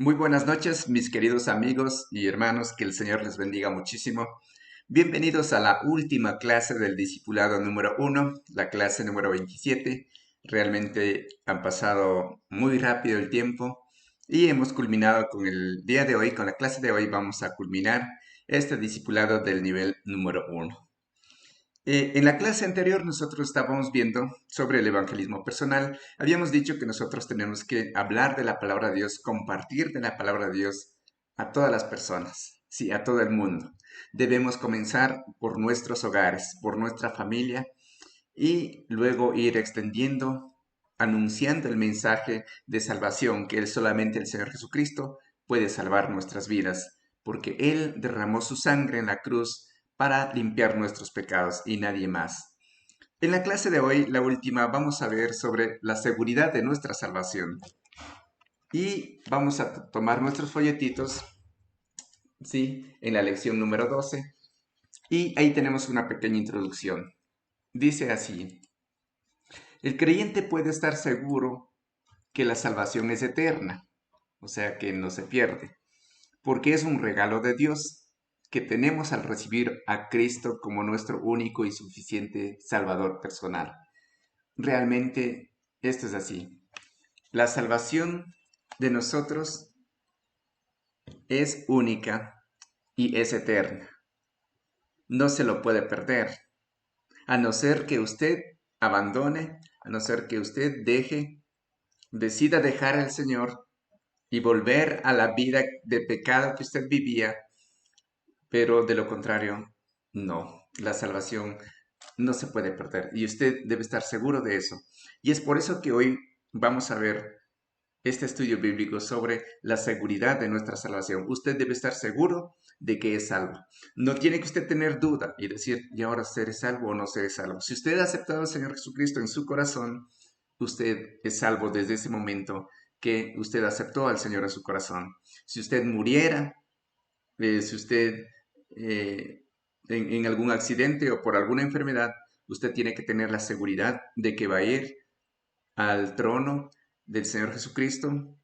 Muy buenas noches, mis queridos amigos y hermanos, que el Señor les bendiga muchísimo. Bienvenidos a la última clase del discipulado número 1, la clase número 27. Realmente han pasado muy rápido el tiempo y hemos culminado con el día de hoy, con la clase de hoy vamos a culminar este discipulado del nivel número 1. En la clase anterior nosotros estábamos viendo sobre el evangelismo personal. Habíamos dicho que nosotros tenemos que hablar de la palabra de Dios, compartir de la palabra de Dios a todas las personas, sí, a todo el mundo. Debemos comenzar por nuestros hogares, por nuestra familia y luego ir extendiendo, anunciando el mensaje de salvación que solamente el Señor Jesucristo puede salvar nuestras vidas, porque Él derramó su sangre en la cruz para limpiar nuestros pecados y nadie más. En la clase de hoy, la última, vamos a ver sobre la seguridad de nuestra salvación. Y vamos a tomar nuestros folletitos, ¿sí? En la lección número 12. Y ahí tenemos una pequeña introducción. Dice así: el creyente puede estar seguro que la salvación es eterna, o sea que no se pierde, porque es un regalo de Dios que tenemos al recibir a Cristo como nuestro único y suficiente Salvador personal. Realmente esto es así. La salvación de nosotros es única y es eterna. No se lo puede perder, a no ser que usted abandone, a no ser que usted decida dejar al Señor y volver a la vida de pecado que usted vivía, pero de lo contrario, no, la salvación no se puede perder y usted debe estar seguro de eso. Y es por eso que hoy vamos a ver este estudio bíblico sobre la seguridad de nuestra salvación. Usted debe estar seguro de que es salvo. No tiene que usted tener duda y decir, ¿y ahora seré salvo o no seré salvo? Si usted ha aceptado al Señor Jesucristo en su corazón, usted es salvo desde ese momento que usted aceptó al Señor en su corazón. Si usted muriera, si usted eh, en algún accidente o por alguna enfermedad, usted tiene que tener la seguridad de que va a ir al trono del Señor Jesucristo,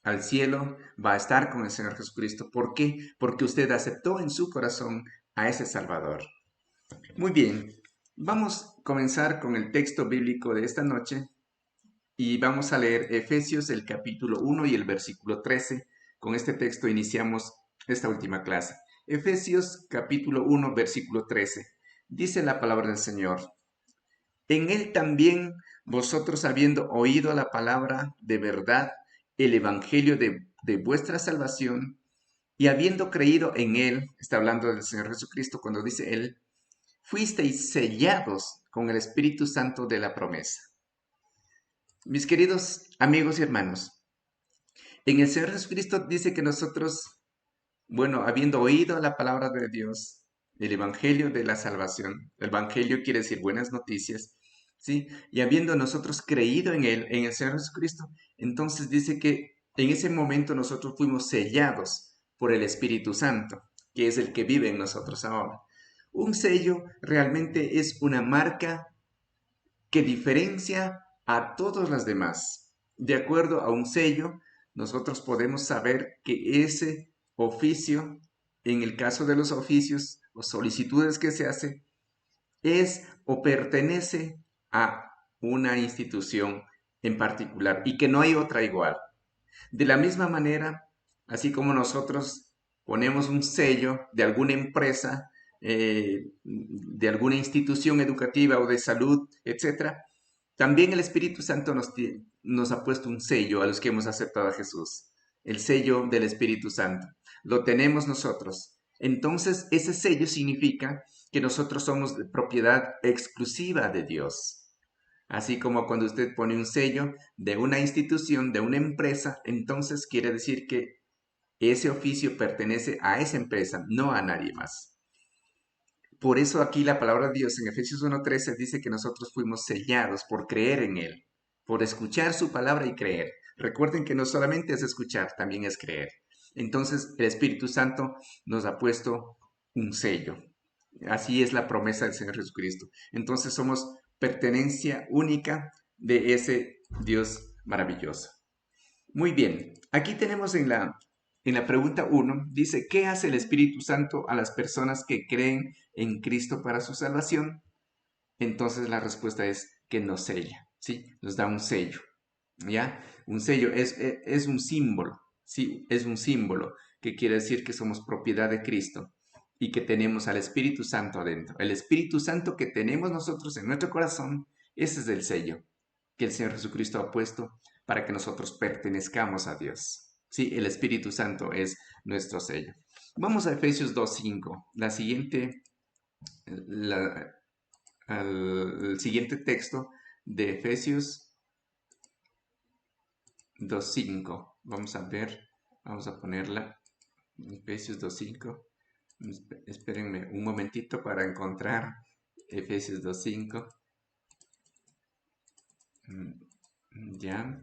al cielo, va a estar con el Señor Jesucristo. ¿Por qué? Porque usted aceptó en su corazón a ese Salvador. Muy bien, vamos a comenzar con el texto bíblico de esta noche y vamos a leer Efesios el capítulo 1 y el versículo 13. Con este texto iniciamos esta última clase. Efesios capítulo 1 versículo 13. Dice la palabra del Señor: en él también vosotros, habiendo oído la palabra de verdad, el evangelio de vuestra salvación, y habiendo creído en él, está hablando del Señor Jesucristo cuando dice él, fuisteis sellados con el Espíritu Santo de la promesa. Mis queridos amigos y hermanos, en el Señor Jesucristo dice que nosotros, bueno, habiendo oído la palabra de Dios, el Evangelio de la salvación, el Evangelio quiere decir buenas noticias, ¿sí? Y habiendo nosotros creído en Él, en el Señor Jesucristo, entonces dice que en ese momento nosotros fuimos sellados por el Espíritu Santo, que es el que vive en nosotros ahora. Un sello realmente es una marca que diferencia a todas las demás. De acuerdo a un sello, nosotros podemos saber que ese oficio, en el caso de los oficios o solicitudes que se hace, es o pertenece a una institución en particular y que no hay otra igual. De la misma manera, así como nosotros ponemos un sello de alguna empresa, de alguna institución educativa o de salud, etcétera, también el Espíritu Santo nos ha puesto un sello a los que hemos aceptado a Jesús, el sello del Espíritu Santo. Lo tenemos nosotros. Entonces, ese sello significa que nosotros somos de propiedad exclusiva de Dios. Así como cuando usted pone un sello de una institución, de una empresa, entonces quiere decir que ese oficio pertenece a esa empresa, no a nadie más. Por eso aquí la palabra de Dios en Efesios 1:13 dice que nosotros fuimos sellados por creer en Él, por escuchar su palabra y creer. Recuerden que no solamente es escuchar, también es creer. Entonces el Espíritu Santo nos ha puesto un sello. Así es la promesa del Señor Jesucristo. Entonces somos pertenencia única de ese Dios maravilloso. Muy bien. Aquí tenemos en la pregunta 1, dice, ¿qué hace el Espíritu Santo a las personas que creen en Cristo para su salvación? Entonces la respuesta es que nos sella, ¿sí? Nos da un sello, ¿ya? Un sello es un símbolo, ¿sí? Es un símbolo que quiere decir que somos propiedad de Cristo y que tenemos al Espíritu Santo adentro. El Espíritu Santo que tenemos nosotros en nuestro corazón, ese es el sello que el Señor Jesucristo ha puesto para que nosotros pertenezcamos a Dios. Sí, el Espíritu Santo es nuestro sello. Vamos a Efesios 2.5, el siguiente texto de Efesios 2.5. Vamos a ver, vamos a ponerla. Efesios 2.5. Espérenme un momentito para encontrar Efesios 2.5. Ya,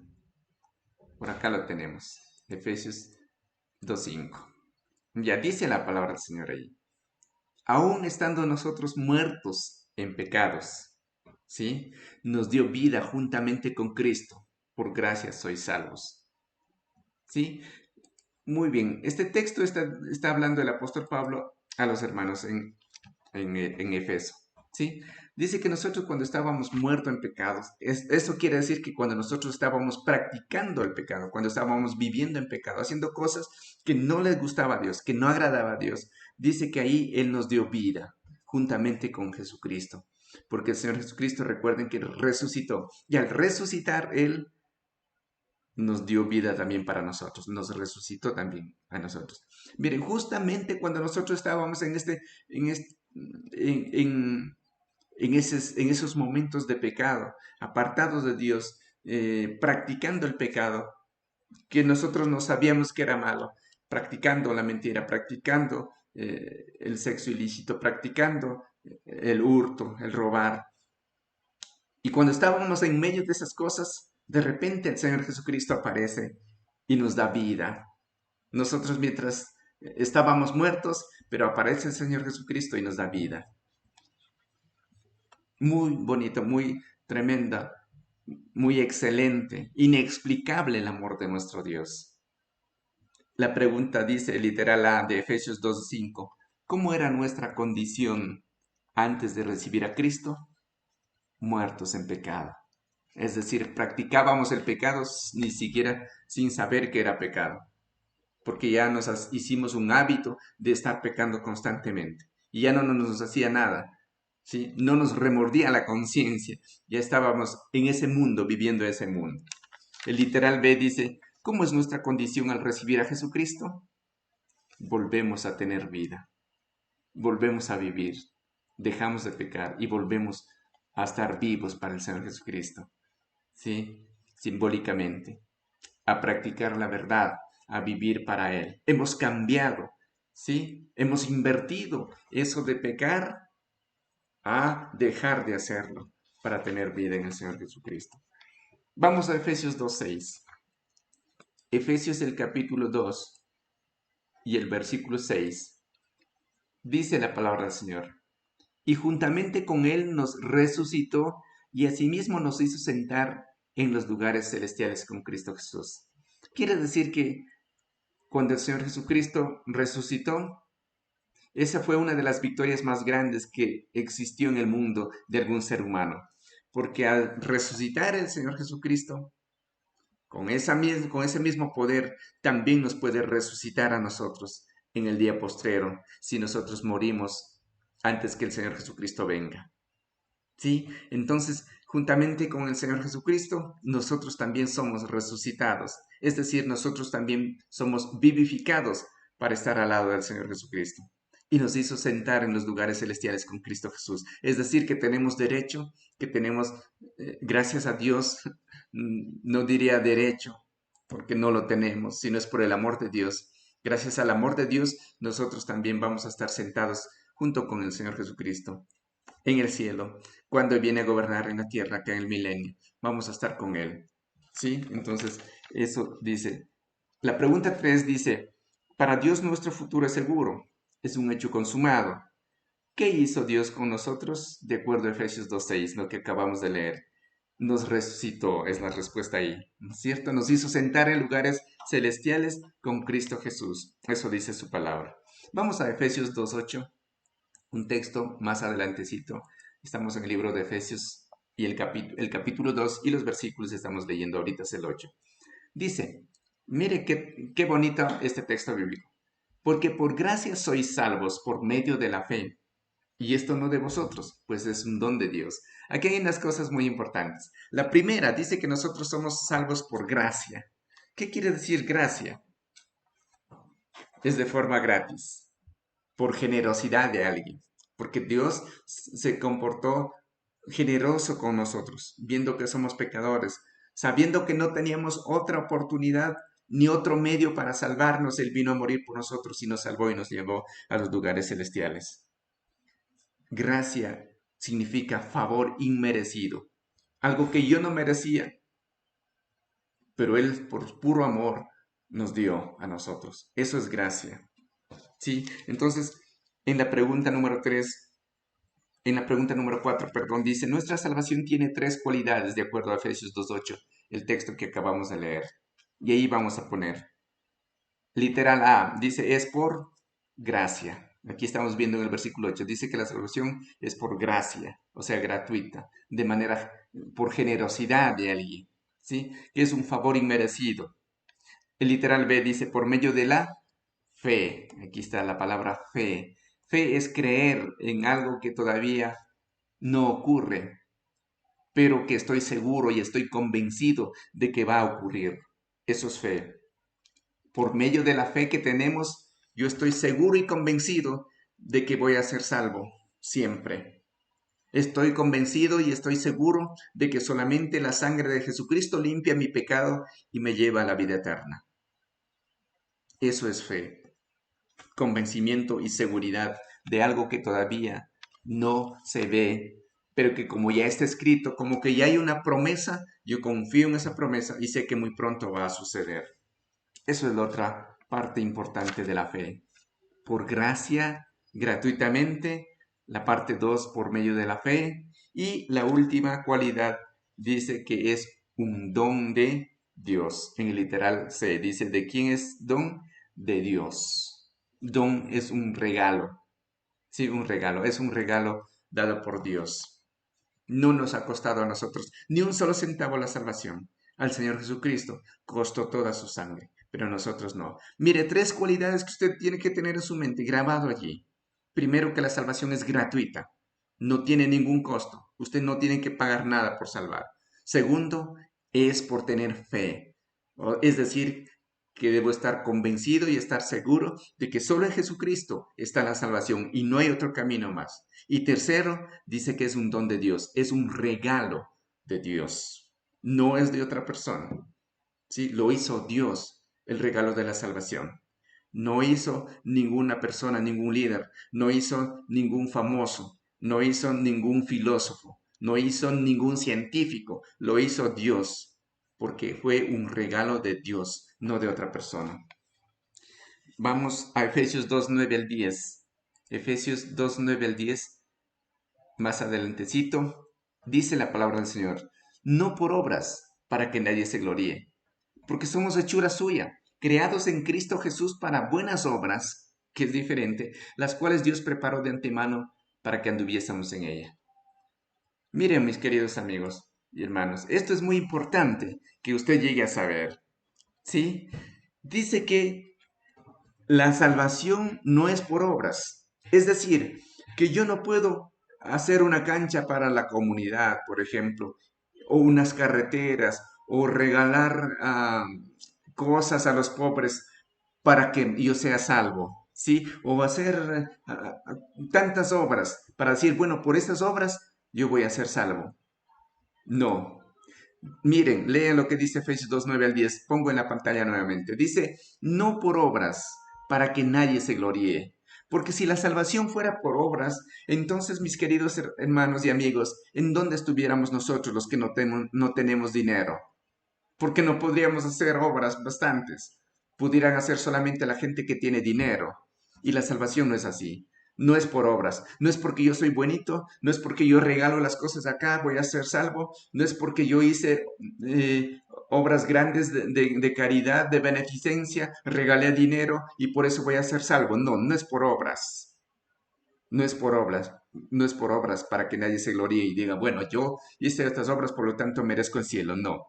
por acá lo tenemos. Efesios 2.5. Ya dice la palabra del Señor ahí. Aún estando nosotros muertos en pecados, ¿sí? Nos dio vida juntamente con Cristo. Por gracia sois salvos. ¿Sí? Muy bien. Este texto está hablando el apóstol Pablo a los hermanos en Efeso. ¿Sí? Dice que nosotros cuando estábamos muertos en pecados, eso quiere decir que cuando nosotros estábamos practicando el pecado, cuando estábamos viviendo en pecado, haciendo cosas que no les gustaba a Dios, que no agradaba a Dios, dice que ahí Él nos dio vida juntamente con Jesucristo. Porque el Señor Jesucristo, recuerden que resucitó. Y al resucitar Él nos dio vida también para nosotros, nos resucitó también a nosotros. Miren, justamente cuando nosotros estábamos en, en esos momentos de pecado, apartados de Dios, practicando el pecado, que nosotros no sabíamos que era malo, practicando la mentira, practicando el sexo ilícito, practicando el hurto, el robar. Y cuando estábamos en medio de esas cosas, de repente el Señor Jesucristo aparece y nos da vida. Nosotros mientras estábamos muertos, pero aparece el Señor Jesucristo y nos da vida. Muy bonito, muy tremenda, muy excelente, inexplicable el amor de nuestro Dios. La pregunta dice literal A de Efesios 2:5, ¿cómo era nuestra condición antes de recibir a Cristo? Muertos en pecado. Es decir, practicábamos el pecado ni siquiera sin saber que era pecado, porque ya nos hicimos un hábito de estar pecando constantemente y ya no nos hacía nada, ¿sí? No nos remordía la conciencia, ya estábamos en ese mundo, viviendo ese mundo. El literal B dice, ¿cómo es nuestra condición al recibir a Jesucristo? Volvemos a tener vida, volvemos a vivir, dejamos de pecar y volvemos a estar vivos para el Señor Jesucristo. ¿Sí? Simbólicamente, a practicar la verdad, a vivir para Él. Hemos cambiado, ¿sí? Hemos invertido eso de pecar a dejar de hacerlo para tener vida en el Señor Jesucristo. Vamos a Efesios 2:6. Efesios el capítulo 2 y el versículo 6. Dice la palabra del Señor. Y juntamente con Él nos resucitó y asimismo nos hizo sentar en los lugares celestiales con Cristo Jesús. Quiere decir que cuando el Señor Jesucristo resucitó, esa fue una de las victorias más grandes que existió en el mundo de algún ser humano. Porque al resucitar el Señor Jesucristo, con ese mismo poder, también nos puede resucitar a nosotros en el día postrero, si nosotros morimos antes que el Señor Jesucristo venga. ¿Sí? Entonces, juntamente con el Señor Jesucristo, nosotros también somos resucitados. Es decir, nosotros también somos vivificados para estar al lado del Señor Jesucristo. Y nos hizo sentar en los lugares celestiales con Cristo Jesús. Es decir, que tenemos derecho, que tenemos, gracias a Dios, no diría derecho, porque no lo tenemos, sino es por el amor de Dios. Gracias al amor de Dios, nosotros también vamos a estar sentados junto con el Señor Jesucristo en el cielo, cuando viene a gobernar en la tierra, acá en el milenio. Vamos a estar con Él. ¿Sí? Entonces, eso dice. La pregunta 3 dice, para Dios nuestro futuro es seguro, es un hecho consumado. ¿Qué hizo Dios con nosotros? De acuerdo a Efesios 2:6, lo que acabamos de leer. nos resucitó, es la respuesta ahí, ¿no es cierto? Nos hizo sentar en lugares celestiales con Cristo Jesús. Eso dice su palabra. Vamos a Efesios 2:8, un texto más adelantecito. Estamos en el libro de Efesios y el capítulo 2 y los versículos estamos leyendo ahorita es el 8. Dice, mire qué bonito este texto bíblico. Porque por gracia sois salvos por medio de la fe. Y esto no de vosotros, pues es un don de Dios. Aquí hay unas cosas muy importantes. La primera dice que nosotros somos salvos por gracia. ¿Qué quiere decir gracia? Es de forma gratis, por generosidad de alguien, porque Dios se comportó generoso con nosotros, viendo que somos pecadores, sabiendo que no teníamos otra oportunidad ni otro medio para salvarnos. Él vino a morir por nosotros y nos salvó y nos llevó a los lugares celestiales. Gracia significa favor inmerecido, algo que yo no merecía, pero Él por puro amor nos dio a nosotros. Eso es gracia. ¿Sí? Entonces, en la pregunta número 3, en la pregunta número 4, perdón, dice, nuestra salvación tiene tres cualidades de acuerdo a Efesios 2:8, el texto que acabamos de leer. Y ahí vamos a poner, literal A, dice, es por gracia. Aquí estamos viendo en el versículo 8, dice que la salvación es por gracia, o sea, gratuita, de manera, por generosidad de alguien, ¿sí? Que es un favor inmerecido. El literal B dice, por medio de la fe. Aquí está la palabra fe. Fe es creer en algo que todavía no ocurre, pero que estoy seguro y estoy convencido de que va a ocurrir. Eso es fe. Por medio de la fe que tenemos, yo estoy seguro y convencido de que voy a ser salvo siempre. Estoy convencido y estoy seguro de que solamente la sangre de Jesucristo limpia mi pecado y me lleva a la vida eterna. Eso es fe. Convencimiento y seguridad de algo que todavía no se ve, pero que como ya está escrito, como que ya hay una promesa, yo confío en esa promesa y sé que muy pronto va a suceder. Eso es la otra parte importante de la fe. Por gracia, gratuitamente, la parte 2 por medio de la fe, y la última cualidad dice que es un don de Dios. En el literal se dice, ¿de quién es don? De Dios. Don es un regalo. Sí, un regalo. Es un regalo dado por Dios. No nos ha costado a nosotros ni un solo centavo la salvación. Al Señor Jesucristo costó toda su sangre, pero a nosotros no. Mire, tres cualidades que usted tiene que tener en su mente, grabado allí. Primero, que la salvación es gratuita, no tiene ningún costo. Usted no tiene que pagar nada por salvar. Segundo, es por tener fe. Es decir, que debo estar convencido y estar seguro de que solo en Jesucristo está la salvación y no hay otro camino más. Y tercero, dice que es un don de Dios, es un regalo de Dios, no es de otra persona. ¿Sí? Lo hizo Dios, el regalo de la salvación. No hizo ninguna persona, ningún líder, no hizo ningún famoso, no hizo ningún filósofo, no hizo ningún científico, lo hizo Dios, porque fue un regalo de Dios, no de otra persona. Vamos a Efesios 2:9 al 10. Efesios 2:9 al 10, más adelantecito, dice la palabra del Señor, no por obras, para que nadie se gloríe, porque somos hechura suya, creados en Cristo Jesús para buenas obras, que es diferente, las cuales Dios preparó de antemano para que anduviésemos en ella. Miren, mis queridos amigos y hermanos, esto es muy importante que usted llegue a saber, ¿sí? Dice que la salvación no es por obras, es decir, que yo no puedo hacer una cancha para la comunidad, por ejemplo, o unas carreteras, o regalar cosas a los pobres para que yo sea salvo, ¿sí? O hacer tantas obras para decir, bueno, por estas obras yo voy a ser salvo. No. Miren, lean lo que dice Efesios 2:9 al 10. Pongo en la pantalla nuevamente. Dice, no por obras, para que nadie se gloríe. Porque si la salvación fuera por obras, entonces, mis queridos hermanos y amigos, ¿en dónde estuviéramos nosotros los que no tenemos dinero? Porque no podríamos hacer obras bastantes. Pudieran hacer solamente la gente que tiene dinero. Y la salvación no es así. No es por obras, no es porque yo soy bonito, no es porque yo regalo las cosas acá, voy a ser salvo, no es porque yo hice obras grandes de caridad, de beneficencia, regalé dinero y por eso voy a ser salvo. No, no es por obras, no es por obras, no es por obras para que nadie se gloríe y diga, bueno, yo hice estas obras, por lo tanto merezco el cielo. No,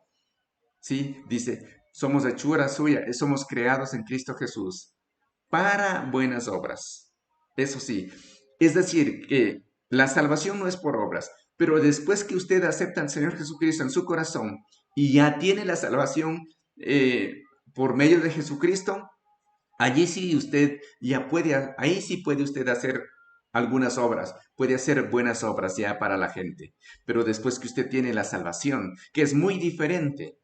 ¿sí? Dice, somos hechura suya, somos creados en Cristo Jesús para buenas obras. Eso sí, es decir, que la salvación no es por obras, pero después que usted acepta al Señor Jesucristo en su corazón y ya tiene la salvación por medio de Jesucristo, allí sí usted ya puede, ahí sí puede usted hacer algunas obras, puede hacer buenas obras ya para la gente, pero después que usted tiene la salvación, que es muy diferente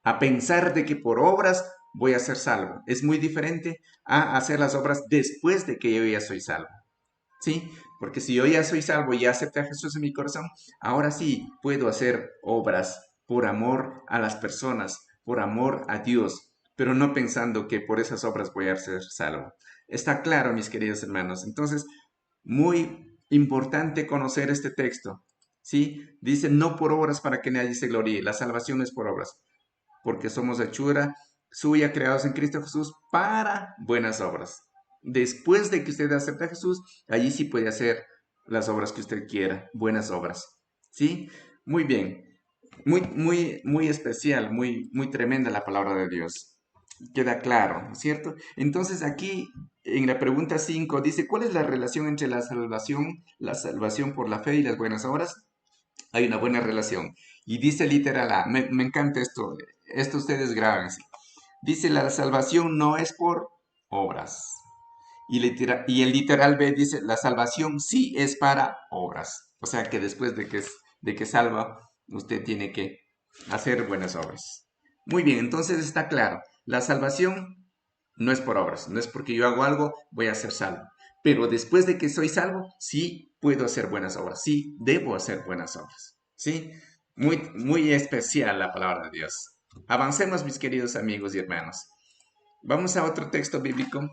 a pensar de que por obras voy a ser salvo. Es muy diferente a hacer las obras después de que yo ya soy salvo. ¿Sí? Porque si yo ya soy salvo y ya acepté a Jesús en mi corazón, ahora sí puedo hacer obras por amor a las personas, por amor a Dios, pero no pensando que por esas obras voy a ser salvo. Está claro, mis queridos hermanos. Entonces, muy importante conocer este texto. ¿Sí? Dice, no por obras para que nadie se gloríe. La salvación no es por obras porque somos hechura suya, creados en Cristo Jesús para buenas obras. Después de que usted acepte a Jesús, allí sí puede hacer las obras que usted quiera, buenas obras. ¿Sí? Muy bien. Muy especial, muy tremenda la palabra de Dios. Queda claro, ¿no es cierto? Entonces aquí en la pregunta 5 dice, ¿cuál es la relación entre la salvación por la fe y las buenas obras? Hay una buena relación. Y dice literal A, me encanta esto ustedes grábense. Dice, la salvación no es por obras. Y el literal B dice, la salvación sí es para obras. O sea que después de que salva, usted tiene que hacer buenas obras. Muy bien, entonces está claro. La salvación no es por obras, no es porque yo hago algo, voy a ser salvo. Pero después de que soy salvo, sí puedo hacer buenas obras, sí debo hacer buenas obras. ¿Sí? Muy especial la palabra de Dios. Avancemos, mis queridos amigos y hermanos. Vamos a otro texto bíblico.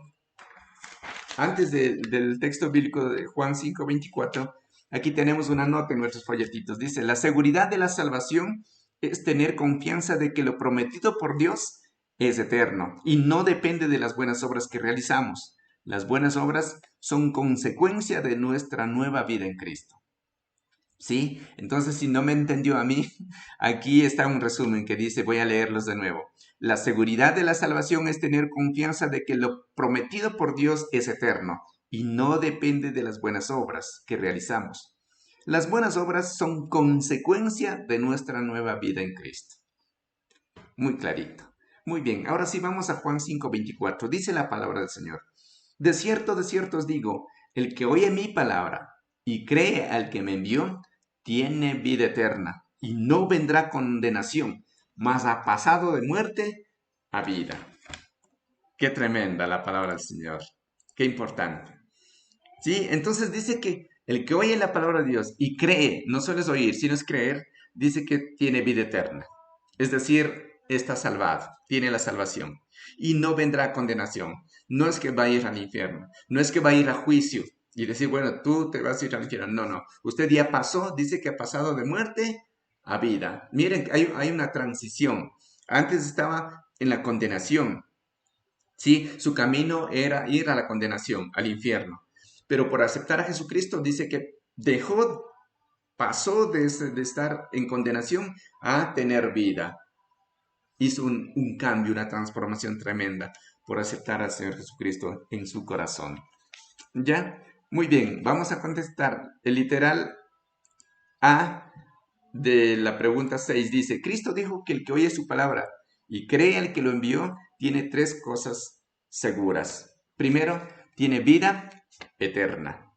Antes del texto bíblico de Juan 5:24, aquí tenemos una nota en nuestros folletitos. Dice, la seguridad de la salvación es tener confianza de que lo prometido por Dios es eterno y no depende de las buenas obras que realizamos. Las buenas obras son consecuencia de nuestra nueva vida en Cristo. ¿Sí? Entonces, si no me entendió a mí, aquí está un resumen que dice, voy a leerlos de nuevo. La seguridad de la salvación es tener confianza de que lo prometido por Dios es eterno y no depende de las buenas obras que realizamos. Las buenas obras son consecuencia de nuestra nueva vida en Cristo. Muy clarito. Muy bien, ahora sí vamos a Juan 5:24. Dice la palabra del Señor. De cierto os digo, el que oye mi palabra y cree al que me envió, tiene vida eterna y no vendrá condenación, mas ha pasado de muerte a vida. Qué tremenda la palabra del Señor. Qué importante. Sí, entonces dice que el que oye la palabra de Dios y cree, no solo es oír, sino es creer, dice que tiene vida eterna. Es decir, está salvado, tiene la salvación y no vendrá condenación. No es que va a ir al infierno, no es que va a ir a juicio y decir, bueno, tú te vas a ir al infierno. No, no, usted ya pasó, dice que ha pasado de muerte a vida. Miren, hay una transición. Antes estaba en la condenación, ¿sí? Su camino era ir a la condenación, al infierno. Pero por aceptar a Jesucristo dice que pasó de estar en condenación a tener vida. Hizo un cambio, una transformación tremenda por aceptar al Señor Jesucristo en su corazón. ¿Ya? Muy bien, vamos a contestar. El literal A de la pregunta 6 dice, Cristo dijo que el que oye su palabra y cree al que lo envió, tiene tres cosas seguras. Primero, tiene vida eterna.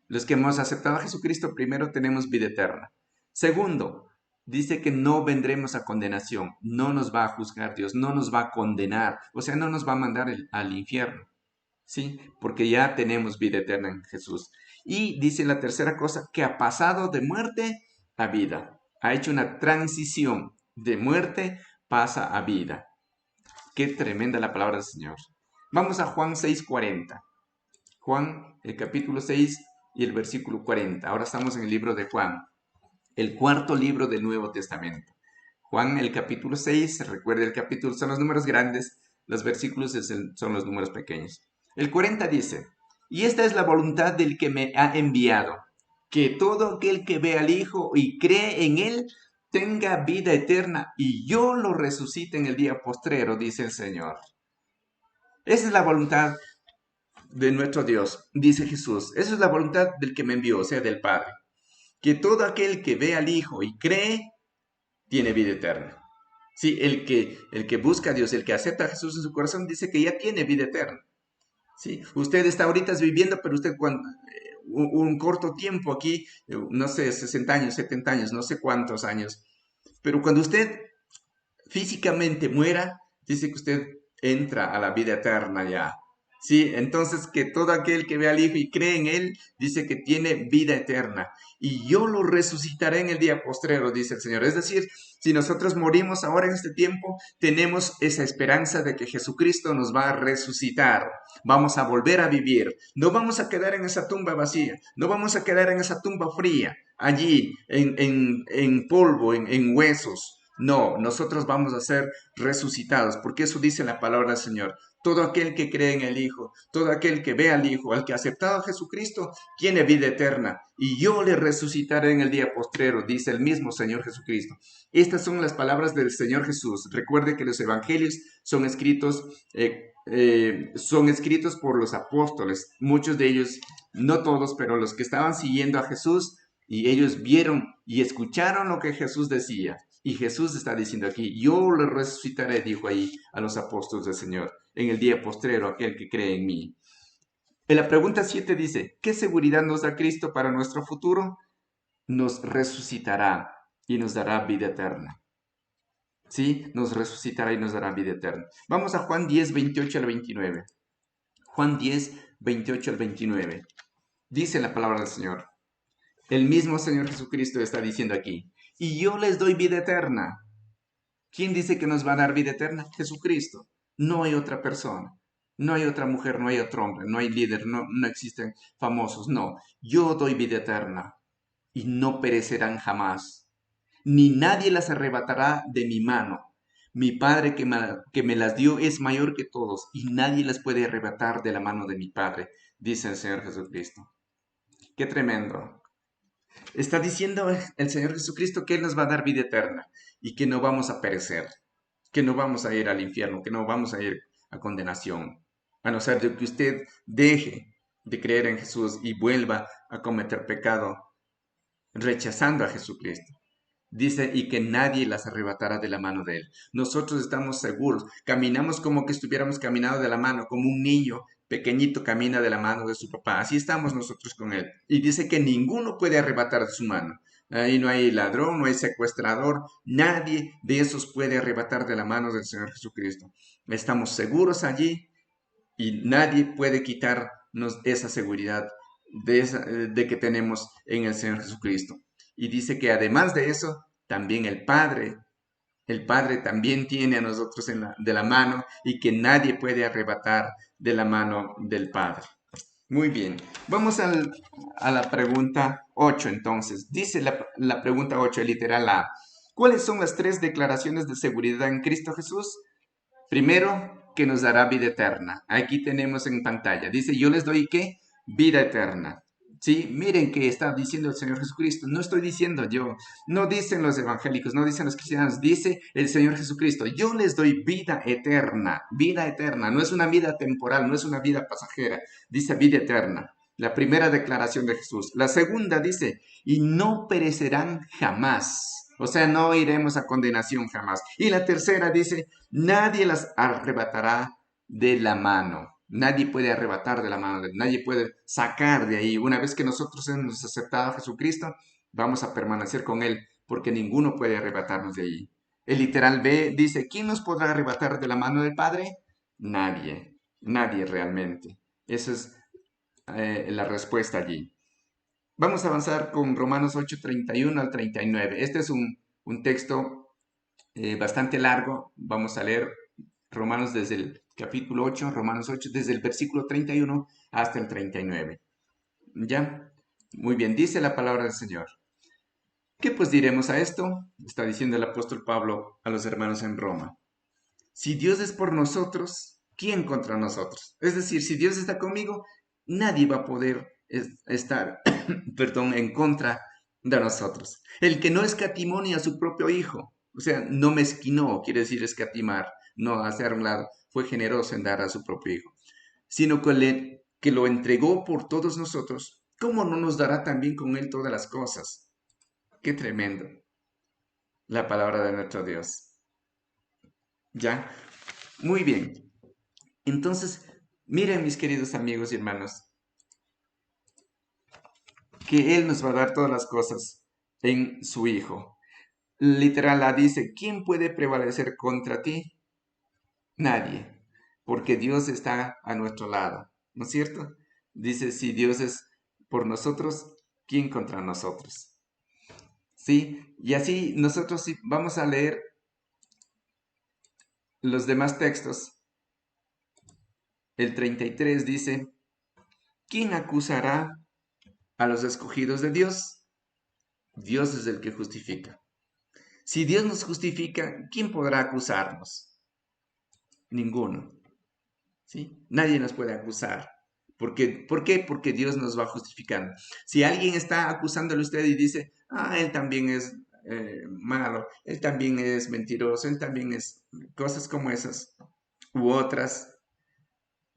Los que hemos aceptado a Jesucristo, primero tenemos vida eterna. Segundo, dice que no vendremos a condenación, no nos va a juzgar Dios, no nos va a condenar, o sea, no nos va a mandar al infierno, ¿sí? Porque ya tenemos vida eterna en Jesús. Y dice la tercera cosa, que ha pasado de muerte a vida, ha hecho una transición de muerte, pasa a vida. Qué tremenda la palabra del Señor. Vamos a Juan 6:40. Juan, el capítulo 6 y el versículo 40. Ahora estamos en el libro de Juan, el cuarto libro del Nuevo Testamento. Juan, el capítulo 6, recuerde el capítulo son los números grandes, los versículos son los números pequeños. El 40 dice, y esta es la voluntad del que me ha enviado, que todo aquel que ve al Hijo y cree en Él tenga vida eterna, y yo lo resucite en el día postrero, dice el Señor. Esa es la voluntad de nuestro Dios, dice Jesús. Esa es la voluntad del que me envió, o sea, del Padre. Que todo aquel que ve al Hijo y cree, tiene vida eterna. Sí, el que busca a Dios, el que acepta a Jesús en su corazón, dice que ya tiene vida eterna. Sí, usted está ahorita viviendo, pero usted cuando, un corto tiempo aquí, no sé, 60 años, 70 años, no sé cuántos años, pero cuando usted físicamente muera, dice que usted entra a la vida eterna ya. Sí, entonces que todo aquel que ve al Hijo y cree en Él, dice que tiene vida eterna. Y yo lo resucitaré en el día postrero, dice el Señor. Es decir, si nosotros morimos ahora en este tiempo, tenemos esa esperanza de que Jesucristo nos va a resucitar. Vamos a volver a vivir. No vamos a quedar en esa tumba vacía. No vamos a quedar en esa tumba fría, allí, en polvo, en huesos. No, nosotros vamos a ser resucitados, porque eso dice la palabra del Señor. Todo aquel que cree en el Hijo, todo aquel que ve al Hijo, al que ha aceptado a Jesucristo, tiene vida eterna. Y yo le resucitaré en el día postrero, dice el mismo Señor Jesucristo. Estas son las palabras del Señor Jesús. Recuerde que los evangelios son escritos por los apóstoles. Muchos de ellos, no todos, pero los que estaban siguiendo a Jesús, y ellos vieron y escucharon lo que Jesús decía. Y Jesús está diciendo aquí, yo le resucitaré, dijo ahí a los apóstoles del Señor, en el día postrero, aquel que cree en mí. En la pregunta 7 dice, ¿qué seguridad nos da Cristo para nuestro futuro? Nos resucitará y nos dará vida eterna. ¿Sí? Nos resucitará y nos dará vida eterna. Vamos a Juan 10, 28 al 29. Juan 10, 28 al 29. Dice la palabra del Señor. El mismo Señor Jesucristo está diciendo aquí, y yo les doy vida eterna. ¿Quién dice que nos va a dar vida eterna? Jesucristo. No hay otra persona. No hay otra mujer, no hay otro hombre, no hay líder, no existen famosos. No, yo doy vida eterna y no perecerán jamás. Ni nadie las arrebatará de mi mano. Mi Padre que me las dio es mayor que todos y nadie las puede arrebatar de la mano de mi Padre, dice el Señor Jesucristo. Qué tremendo. Está diciendo el Señor Jesucristo que Él nos va a dar vida eterna y que no vamos a perecer, que no vamos a ir al infierno, que no vamos a ir a condenación, a no ser de que usted deje de creer en Jesús y vuelva a cometer pecado rechazando a Jesucristo. Dice, y que nadie las arrebatará de la mano de Él. Nosotros estamos seguros, caminamos como que estuviéramos caminando de la mano, como un niño pequeñito camina de la mano de su papá. Así estamos nosotros con Él. Y dice que ninguno puede arrebatar de su mano. Ahí no hay ladrón, no hay secuestrador, nadie de esos puede arrebatar de la mano del Señor Jesucristo. Estamos seguros allí y nadie puede quitarnos esa seguridad de que tenemos en el Señor Jesucristo. Y dice que además de eso, también el Padre también tiene a nosotros de la mano y que nadie puede arrebatar de la mano del Padre. Muy bien, vamos a la pregunta 8 entonces. Dice la pregunta 8, literal A. ¿Cuáles son las tres declaraciones de seguridad en Cristo Jesús? Primero, que nos dará vida eterna. Aquí tenemos en pantalla. Dice, yo les doy, ¿qué? Vida eterna. Sí, miren que está diciendo el Señor Jesucristo. No estoy diciendo yo. No dicen los evangélicos, no dicen los cristianos. Dice el Señor Jesucristo. Yo les doy vida eterna. Vida eterna. No es una vida temporal, no es una vida pasajera. Dice vida eterna. La primera declaración de Jesús. La segunda dice, y no perecerán jamás. O sea, no iremos a condenación jamás. Y la tercera dice, nadie las arrebatará de la mano. Nadie puede arrebatar de la mano, nadie puede sacar de ahí. Una vez que nosotros hemos aceptado a Jesucristo, vamos a permanecer con Él, porque ninguno puede arrebatarnos de ahí. El literal B dice, ¿quién nos podrá arrebatar de la mano del Padre? Nadie, nadie realmente. Esa es la respuesta allí. Vamos a avanzar con Romanos 8, 31 al 39. Este es un texto bastante largo. Vamos a leer Romanos desde el capítulo 8, Romanos 8, desde el versículo 31 hasta el 39. ¿Ya? Muy bien, dice la palabra del Señor. ¿Qué pues diremos a esto? Está diciendo el apóstol Pablo a los hermanos en Roma. Si Dios es por nosotros, ¿quién contra nosotros? Es decir, si Dios está conmigo, nadie va a poder estar, perdón, en contra de nosotros. El que no escatimó ni a su propio hijo, o sea, no mezquinó, quiere decir escatimar, no hacer a un lado, fue generoso en dar a su propio hijo, sino que lo entregó por todos nosotros, ¿cómo no nos dará también con él todas las cosas? Qué tremendo la palabra de nuestro Dios. ¿Ya? Muy bien. Entonces, miren mis queridos amigos y hermanos, que Él nos va a dar todas las cosas en su Hijo. Literal la dice, ¿quién puede prevalecer contra ti? Nadie, porque Dios está a nuestro lado, ¿no es cierto? Dice, si Dios es por nosotros, ¿quién contra nosotros? ¿Sí? Y así nosotros sí vamos a leer los demás textos. El 33 dice, ¿quién acusará a los escogidos de Dios? Dios es el que justifica. Si Dios nos justifica, ¿quién podrá acusarnos? Ninguno. ¿Sí? Nadie nos puede acusar. ¿Por qué? Porque Dios nos va justificando. Si alguien está acusándole a usted y dice, él también es malo, él también es mentiroso, él también es cosas como esas u otras,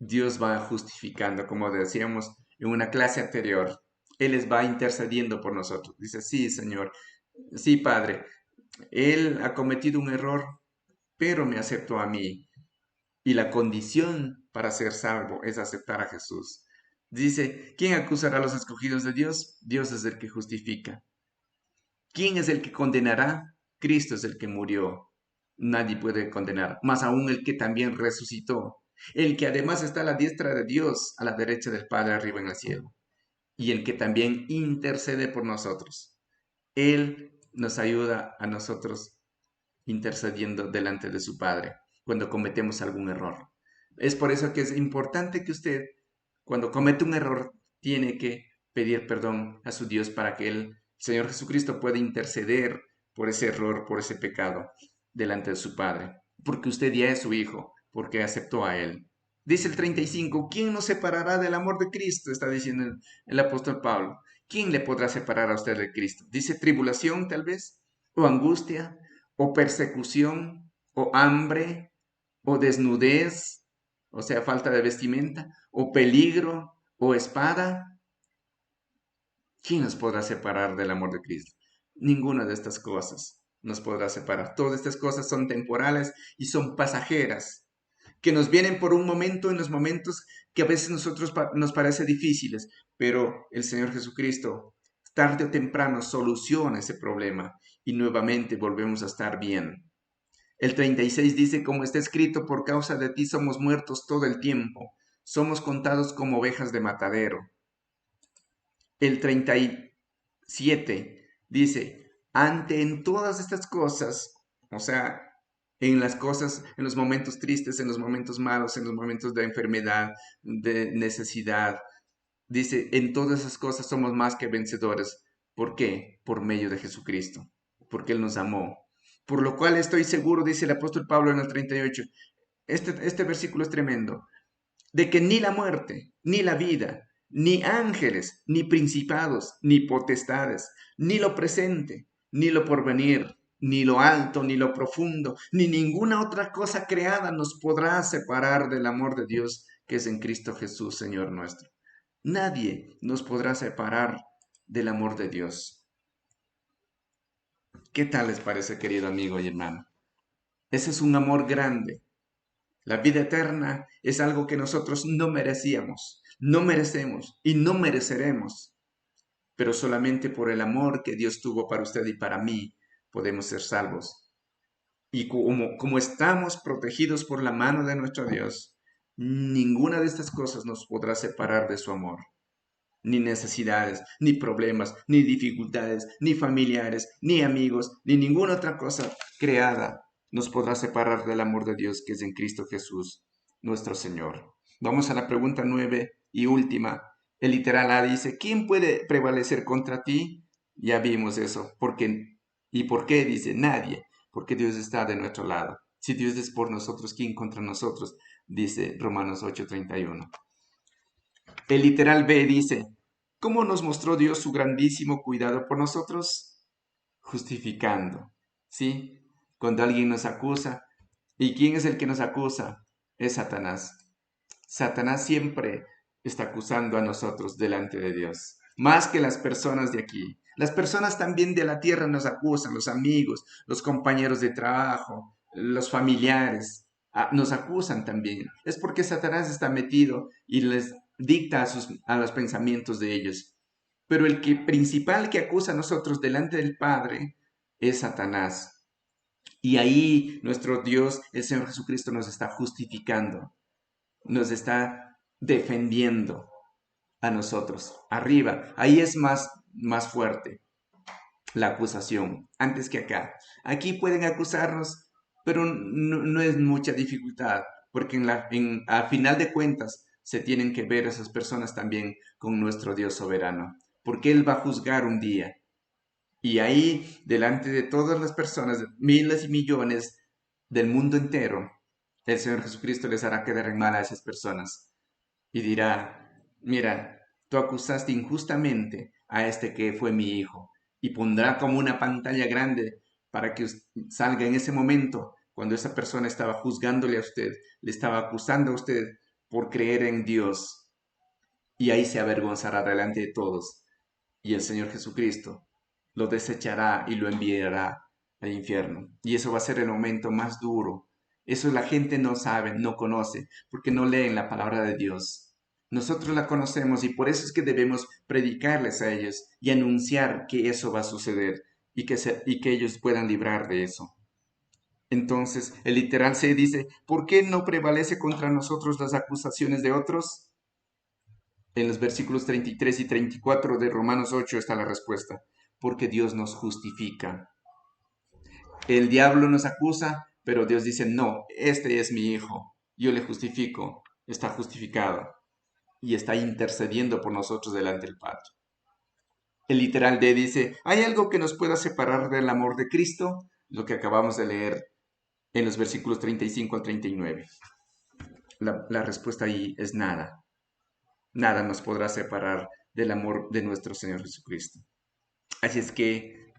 Dios va justificando, como decíamos en una clase anterior. Él les va intercediendo por nosotros. Dice, sí, Señor, sí, Padre, él ha cometido un error, pero me aceptó a mí. Y la condición para ser salvo es aceptar a Jesús. Dice, ¿quién acusará a los escogidos de Dios? Dios es el que justifica. ¿Quién es el que condenará? Cristo es el que murió. Nadie puede condenar, más aún el que también resucitó. El que además está a la diestra de Dios, a la derecha del Padre arriba en el cielo. Y el que también intercede por nosotros. Él nos ayuda a nosotros intercediendo delante de su Padre cuando cometemos algún error. Es por eso que es importante que usted, cuando comete un error, tiene que pedir perdón a su Dios para que el Señor Jesucristo pueda interceder por ese error, por ese pecado, delante de su Padre, porque usted ya es su hijo, porque aceptó a Él. Dice el 35, ¿quién nos separará del amor de Cristo? Está diciendo el apóstol Pablo. ¿Quién le podrá separar a usted de Cristo? Dice tribulación tal vez, o angustia, o persecución, o hambre, o desnudez, o sea, falta de vestimenta, o peligro, o espada. ¿Quién nos podrá separar del amor de Cristo? Ninguna de estas cosas nos podrá separar. Todas estas cosas son temporales y son pasajeras, que nos vienen por un momento en los momentos que a veces nosotros nos parece difíciles, pero el Señor Jesucristo tarde o temprano soluciona ese problema y nuevamente volvemos a estar bien. El 36 dice, como está escrito, por causa de ti somos muertos todo el tiempo, somos contados como ovejas de matadero. El 37 dice, ante en todas estas cosas, o sea, en las cosas, en los momentos tristes, en los momentos malos, en los momentos de enfermedad, de necesidad, dice, en todas esas cosas somos más que vencedores. ¿Por qué? Por medio de Jesucristo, porque Él nos amó. Por lo cual estoy seguro, dice el apóstol Pablo en el 38, este versículo es tremendo, de que ni la muerte, ni la vida, ni ángeles, ni principados, ni potestades, ni lo presente, ni lo porvenir, ni lo alto, ni lo profundo, ni ninguna otra cosa creada nos podrá separar del amor de Dios que es en Cristo Jesús, Señor nuestro. Nadie nos podrá separar del amor de Dios. ¿Qué tal les parece, querido amigo y hermano? Ese es un amor grande. La vida eterna es algo que nosotros no merecíamos, no merecemos y no mereceremos, pero solamente por el amor que Dios tuvo para usted y para mí podemos ser salvos. Y como estamos protegidos por la mano de nuestro Dios, ninguna de estas cosas nos podrá separar de su amor. Ni necesidades, ni problemas, ni dificultades, ni familiares, ni amigos, ni ninguna otra cosa creada nos podrá separar del amor de Dios que es en Cristo Jesús, nuestro Señor? Vamos a la pregunta 9 y última. El literal A dice, ¿quién puede prevalecer contra ti? Ya vimos eso. ¿Y por qué? Dice, nadie, porque Dios está de nuestro lado. Si Dios es por nosotros, ¿quién contra nosotros? Dice Romanos 8:31. El literal B dice, ¿cómo nos mostró Dios su grandísimo cuidado por nosotros? Justificando, ¿sí? Cuando alguien nos acusa, ¿y quién es el que nos acusa? Es Satanás. Satanás siempre está acusando a nosotros delante de Dios, más que las personas de aquí. Las personas también de la tierra nos acusan, los amigos, los compañeros de trabajo, los familiares, nos acusan también. Es porque Satanás está metido y les dicta a los pensamientos de ellos. Pero el que principal que acusa a nosotros delante del Padre es Satanás. Y ahí nuestro Dios, el Señor Jesucristo, nos está justificando, nos está defendiendo a nosotros. Arriba, ahí es más fuerte la acusación, antes que acá. Aquí pueden acusarnos, pero no es mucha dificultad, porque al final de cuentas se tienen que ver esas personas también con nuestro Dios soberano, porque Él va a juzgar un día. Y ahí, delante de todas las personas, miles y millones del mundo entero, el Señor Jesucristo les hará quedar en mal a esas personas y dirá, mira, tú acusaste injustamente a este que fue mi hijo, y pondrá como una pantalla grande para que salga en ese momento, cuando esa persona estaba juzgándole a usted, le estaba acusando a usted por creer en Dios, y ahí se avergonzará delante de todos, y el Señor Jesucristo lo desechará y lo enviará al infierno. Y eso va a ser el momento más duro. Eso la gente no sabe, no conoce, porque no leen la palabra de Dios. Nosotros la conocemos y por eso es que debemos predicarles a ellos y anunciar que eso va a suceder y que ellos puedan librar de eso. Entonces, el literal se dice, ¿por qué no prevalece contra nosotros las acusaciones de otros? En los versículos 33 y 34 de Romanos 8 está la respuesta, porque Dios nos justifica. El diablo nos acusa, pero Dios dice, no, este es mi hijo, yo le justifico, está justificado y está intercediendo por nosotros delante del Padre. El literal D dice, ¿hay algo que nos pueda separar del amor de Cristo? Lo que acabamos de leer en los versículos 35 al 39. La respuesta ahí es nada. Nada nos podrá separar del amor de nuestro Señor Jesucristo. Así es que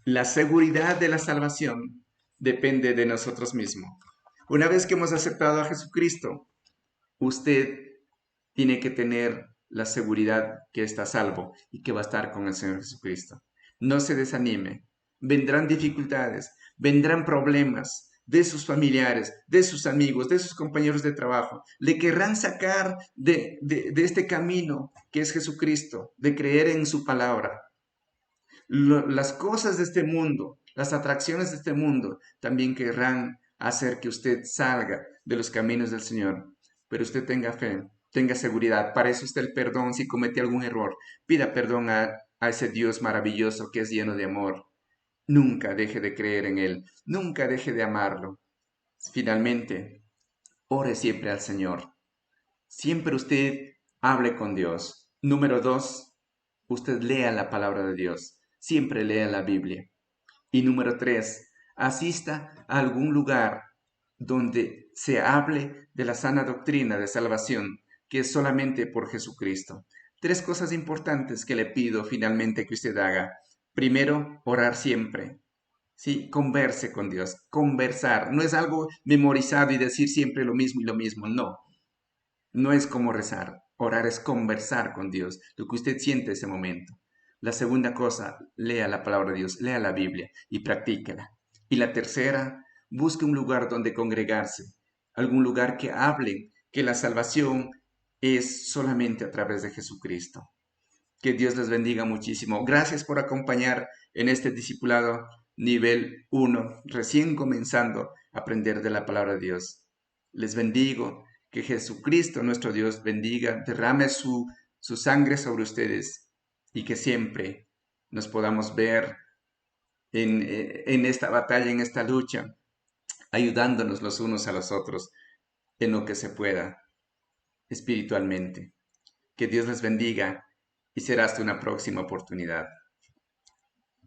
la seguridad de la salvación depende de nosotros mismos. Una vez que hemos aceptado a Jesucristo, usted tiene que tener la seguridad que está salvo y que va a estar con el Señor Jesucristo. No se desanime. Vendrán dificultades, vendrán problemas de sus familiares, de sus amigos, de sus compañeros de trabajo. Le querrán sacar de este camino que es Jesucristo, de creer en su palabra. Las cosas de este mundo, las atracciones de este mundo, también querrán hacer que usted salga de los caminos del Señor. Pero usted tenga fe, tenga seguridad. Para eso está el perdón si comete algún error. Pida perdón a ese Dios maravilloso que es lleno de amor. Nunca deje de creer en Él, nunca deje de amarlo. Finalmente, ore siempre al Señor. Siempre usted hable con Dios. Número 2, usted lea la palabra de Dios. Siempre lea la Biblia. Y número 3, asista a algún lugar donde se hable de la sana doctrina de salvación, que es solamente por Jesucristo. 3 cosas importantes que le pido finalmente que usted haga. Primero, orar siempre. Sí, converse con Dios, conversar. No es algo memorizado y decir siempre lo mismo y lo mismo, no. No es como rezar. Orar es conversar con Dios, lo que usted siente ese momento. La segunda cosa, lea la palabra de Dios, lea la Biblia y practíquela. Y la tercera, busque un lugar donde congregarse, algún lugar que hable que la salvación es solamente a través de Jesucristo. Que Dios les bendiga muchísimo. Gracias por acompañar en este discipulado nivel 1, recién comenzando a aprender de la palabra de Dios. Les bendigo, que Jesucristo nuestro Dios bendiga, derrame su sangre sobre ustedes y que siempre nos podamos ver en esta batalla, en esta lucha, ayudándonos los unos a los otros en lo que se pueda espiritualmente. Que Dios les bendiga y será hasta una próxima oportunidad.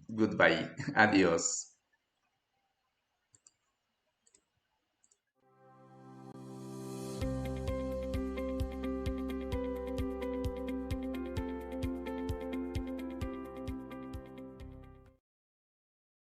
Goodbye. Adiós.